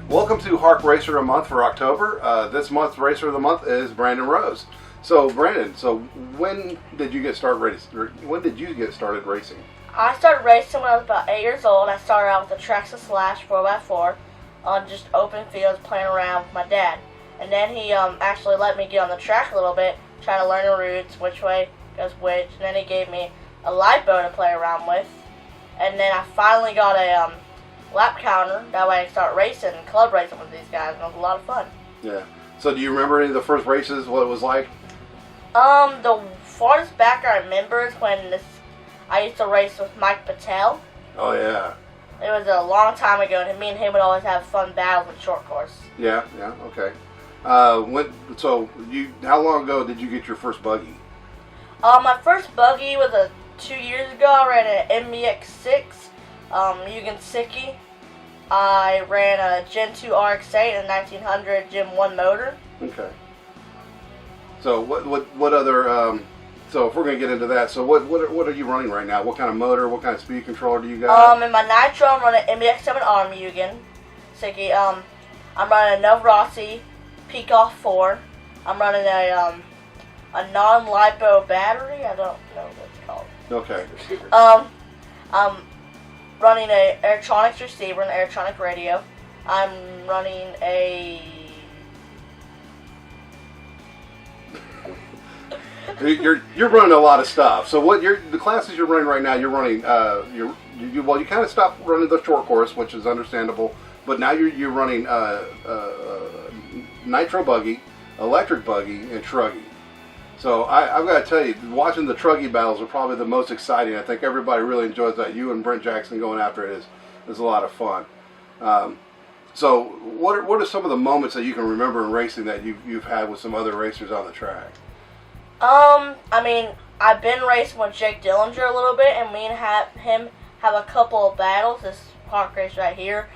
Welcome to HARC Racer of the Month for October. This month's Racer of the Month is Brandon Rose. So Brandon, when did you get started racing? I started racing when I was about 8 years old. I started out with a Traxxas Slash 4x4 on just open fields playing around with my dad. And then he actually let me get on the track a little bit, try to learn the routes, which way goes which. And then he gave me a lipo to play around with. And then I finally got a lap counter. That way I could start racing and club racing with these guys. And it was a lot of fun. Yeah. So do you remember any of the first races, what it was like? The farthest back I remember is when I used to race with Mike Patel. Oh, yeah. It was a long time ago, and me and him would always have fun battles in short course. Yeah, okay. How long ago did you get your first buggy? My first buggy was 2 years ago. I ran an MBX6, Mugen Sickie. I ran a Gen 2 RX-8 and a 1900 Gen 1 motor. Okay. So what other? So if we're gonna get into that, so what are you running right now? What kind of motor? What kind of speed controller do you got? In my Nitro, I'm running MBX7R Mugen Sickie. I'm running a Nova Rossi Peacock 4. I'm running a non-lipo battery. I don't know what it's called. Okay. I'm running a electronics receiver and electronic radio. I'm running a You're running a lot of stuff. So the classes you're running right now? You're running you kind of stopped running the short course, which is understandable. But now you're running nitro buggy, electric buggy, and truggy. So I've got to tell you, watching the truggy battles are probably the most exciting. I think everybody really enjoys that. You and Brent Jackson going after it is a lot of fun. So what are some of the moments that you can remember in racing that you've had with some other racers on the track? I mean, I've been racing with Jake Dillinger a little bit, and me and him have a couple of battles. This park race right here,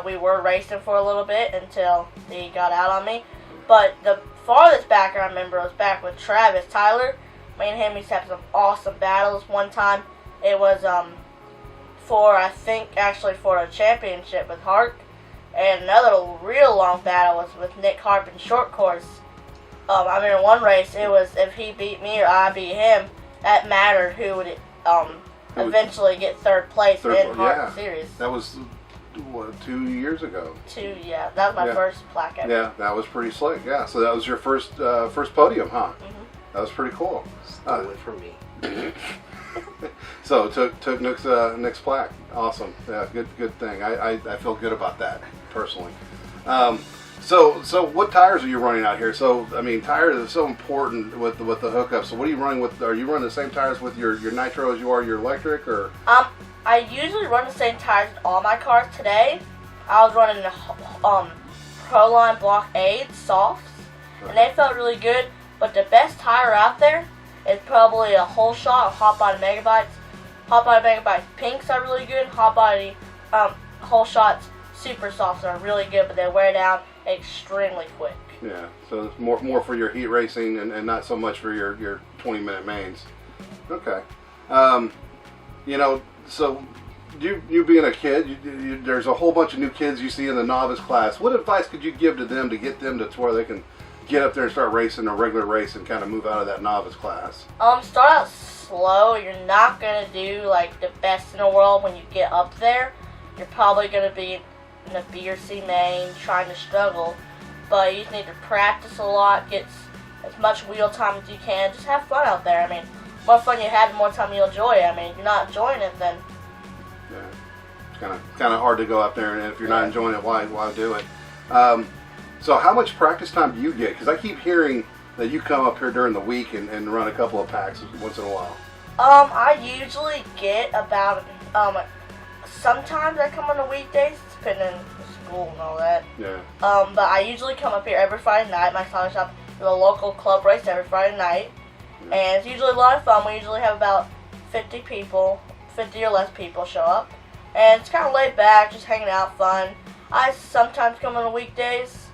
we were racing for a little bit until he got out on me. But the farthest back I remember was back with Travis Tyler. Me and him used to have some awesome battles. One time, it was for a championship with HARC, and another real long battle was with Nick Harp in short course. I mean, in one race, it was if he beat me or I beat him, that mattered who would eventually get third place in HARC series. That was, 2 years ago? Yeah. That was my first plaque ever. Yeah, that was pretty slick, yeah. So that was your first podium, huh? Mm-hmm. That was pretty cool. Stole it from me. So took Nick's plaque. Awesome. Yeah, good thing. I feel good about that, personally. So what tires are you running out here? So I mean, tires are so important with the hookup. So what are you running with? Are you running the same tires with your nitro as you are your electric, or? I usually run the same tires with all my cars. Today, I was running the Proline Block 8 softs, and they felt really good. But the best tire out there is probably a whole shot of Hot Body Megabytes. Hot Body Megabytes pinks are really good. Hot Body whole shots super softs are really good, but they wear down extremely quick. Yeah, so it's more for your heat racing and not so much for your 20-minute mains. Okay. So you being a kid, there's a whole bunch of new kids you see in the novice class. What advice could you give to them to get them to where they can get up there and start racing a regular race and kind of move out of that novice class? Start out slow. You're not going to do like the best in the world when you get up there. You're probably going to be in the B or C main trying to struggle, but you just need to practice a lot, get as much wheel time as you can, just have fun out there. I mean, the more fun you have, the more time you'll enjoy it. I mean, if you're not enjoying it, then yeah, it's kind of hard to go out there, and if you're not enjoying it, why do it? So how much practice time do you get? Because I keep hearing that you come up here during the week and run a couple of packs once in a while. I usually get about sometimes I come on the weekdays, depending on school and all that. Yeah. But I usually come up here every Friday night. My coffee shop is a local club race every Friday night. Yeah. And it's usually a lot of fun. We usually have about 50 or less people show up. And it's kind of laid back, just hanging out, fun. I sometimes come on the weekdays.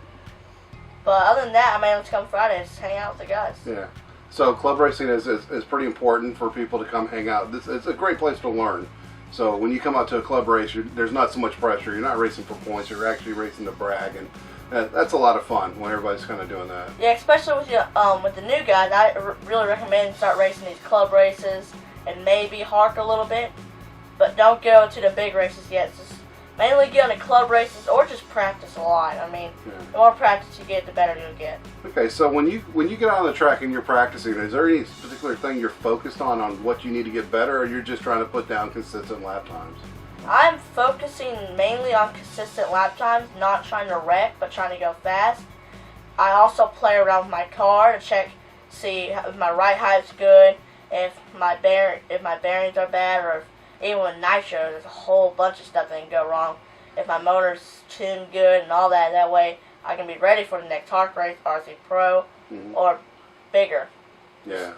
But other than that, I mainly come Fridays, just hang out with the guys. Yeah. So club racing is pretty important for people to come hang out. It's a great place to learn. So when you come out to a club race, there's not so much pressure. You're not racing for points. You're actually racing to brag, and that's a lot of fun when everybody's kind of doing that. Yeah, especially with the new guys, I really recommend start racing these club races and maybe HARC a little bit, but don't go to the big races yet. Just mainly get on the club races or just practice a lot. I mean, the more practice you get, the better you'll get. Okay, so when you get on the track and you're practicing, is there any particular thing you're focused on what you need to get better, or you're just trying to put down consistent lap times? I'm focusing mainly on consistent lap times, not trying to wreck, but trying to go fast. I also play around with my car to see if my ride height's good, if my bearings are bad, or if, even with nitro, there's a whole bunch of stuff that can go wrong. If my motor's tuned good and all that, that way I can be ready for the next HARC race, RC Pro, or bigger. Yeah.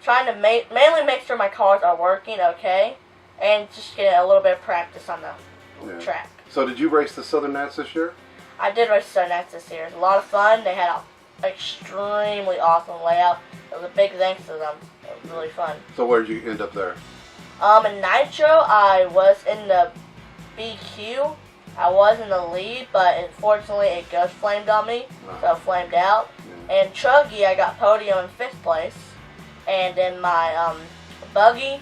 Trying to mainly make sure my cars are working okay, and just get a little bit of practice on the track. So did you race the Southern Nats this year? I did race Southern Nats this year. It was a lot of fun. They had an extremely awesome layout. It was a big thanks to them. It was really fun. So where did you end up there? In Nitro, I was in the BQ. I was in the lead, but unfortunately it ghost flamed on me, so it flamed out. And Truggy, I got podium in 5th place. And in my Buggy,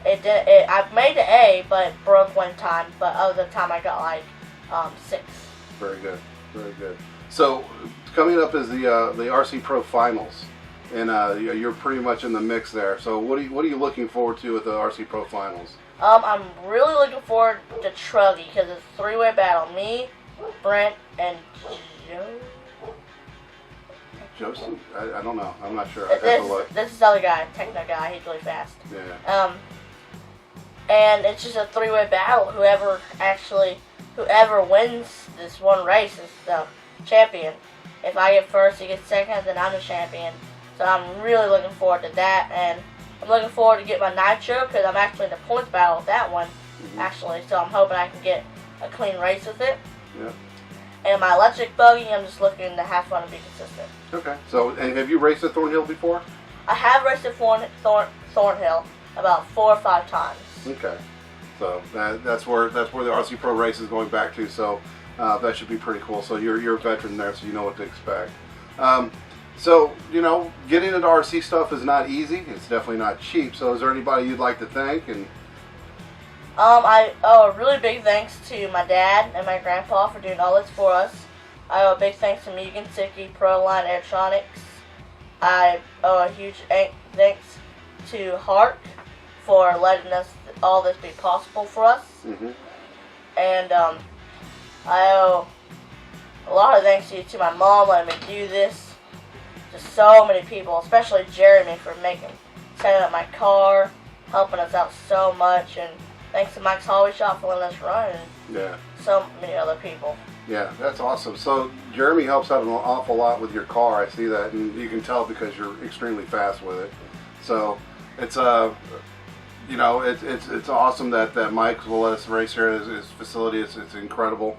I made the A, but it broke one time. But other time I got like 6th. Very good, very good. So coming up is the RC Pro Finals, and you're pretty much in the mix there. So what are you looking forward to at the RC Pro Finals? I'm really looking forward to Truggy because it's a 3-way battle. Me, Brent, and Joseph? I don't know. I'm not sure. I have to look. This is the other guy, techno guy. He's really fast. Yeah. And it's just a 3-way battle. Whoever wins this one race is the champion. If I get first, he gets second, then I'm the champion. So I'm really looking forward to that, and I'm looking forward to get my nitro because I'm actually in the points battle with that one, actually. So I'm hoping I can get a clean race with it. Yeah. And my electric buggy, I'm just looking to have fun and be consistent. Okay. So, and have you raced at Thornhill before? I have raced at Thornhill about 4 or 5 times. Okay. So that's where the RC Pro race is going back to. So that should be pretty cool. So you're a veteran there, so you know what to expect. So getting into RC stuff is not easy. It's definitely not cheap. So is there anybody you'd like to thank? And I owe a really big thanks to my dad and my grandpa for doing all this for us. I owe a big thanks to Megan Sicky, Proline Electronics. I owe a huge thanks to HARC for letting us all this be possible for us. And I owe a lot of thanks to my mom letting me do this. Just so many people, especially Jeremy for setting up my car, helping us out so much, and thanks to Mike's Hobby Shop for letting us run, and so many other people. Yeah, that's awesome. So Jeremy helps out an awful lot with your car. I see that, and you can tell because you're extremely fast with it. So it's it's awesome that Mike will let us race here at his facility. It's incredible.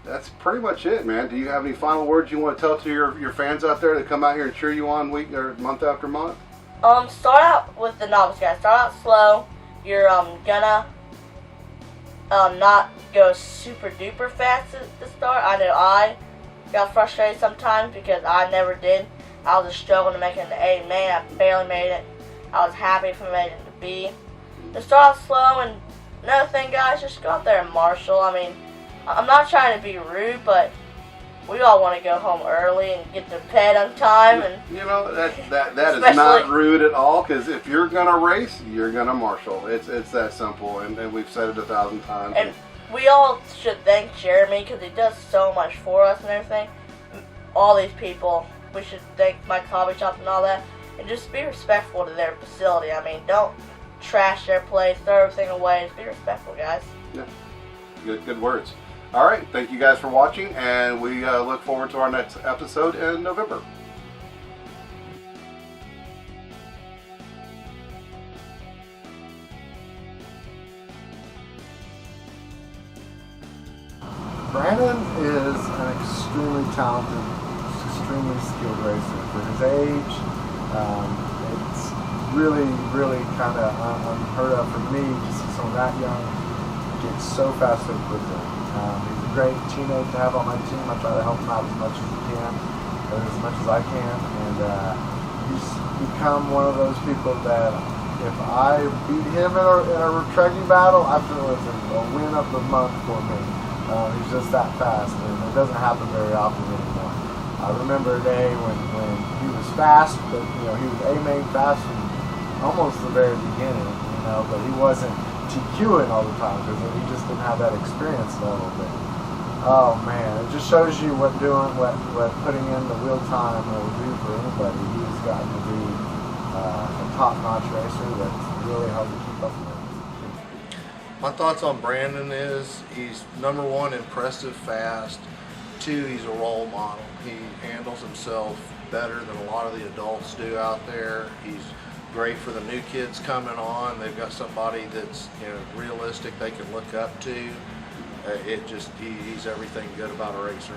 That's pretty much it, man. Do you have any final words you want to tell to your fans out there that come out here and cheer you on week or month after month? Start out with the novice guys. Start out slow. You're gonna not go super duper fast at the start. I know I got frustrated sometimes because I never did. I was just struggling to make it into A. Man, I barely made it. I was happy if I made it into B. Just start out slow, and another thing, guys, just go out there and marshal. I mean, I'm not trying to be rude, but we all want to go home early and get to bed on time. And that is not rude at all, because if you're gonna race, you're gonna marshal. It's that simple, and we've said it 1,000 times. And we all should thank Jeremy because he does so much for us and everything. All these people, we should thank Mike's Hobby Shop and all that, and just be respectful to their facility. I mean, don't trash their place, throw everything away. Just be respectful, guys. Yeah, good words. All right, thank you guys for watching, and we look forward to our next episode in November. Brandon is an extremely talented, extremely skilled racer. For his age, it's really, really kind of unheard of for me to see someone that young get so fast so quickly. He's a great teammate to have on my team. I try to help him out as much as he can, or as much as I can, and he's become one of those people that if I beat him in a truggy battle, I feel it's a win of the month for me. He's just that fast, and it doesn't happen very often anymore. I remember a day when he was fast, but he was A-main fast from almost the very beginning, but he wasn't TQing all the time because he just didn't have that experience level. But oh man, it just shows you what putting in the wheel time will do for anybody. He's gotten to be a top-notch racer that's really hard to keep up with. My thoughts on Brandon is he's number one, impressive fast. Two, he's a role model. He handles himself better than a lot of the adults do out there. He's great for the new kids coming on. They've got somebody that's realistic they can look up to. He's everything good about a racer.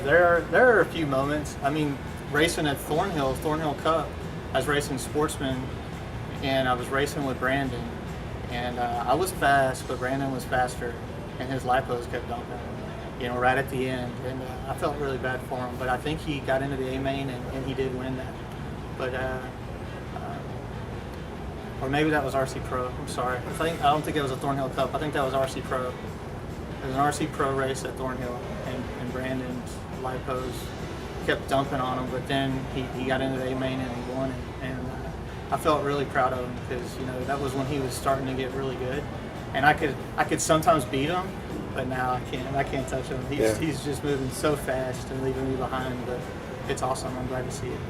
There are a few moments. I mean, racing at Thornhill Cup, I was racing Sportsman, and I was racing with Brandon, and I was fast, but Brandon was faster, and his lipos kept dumping, right at the end, and I felt really bad for him, but I think he got into the A-main, and he did win that. But or maybe that was RC Pro. I'm sorry. I don't think it was a Thornhill Cup. I think that was RC Pro. It was an RC Pro race at Thornhill, and Brandon's lipos kept dumping on him. But then he got into the A-main and he won it. And I felt really proud of him because that was when he was starting to get really good. And I could sometimes beat him, but now I can't touch him. He's just moving so fast and leaving me behind. But it's awesome. I'm glad to see it.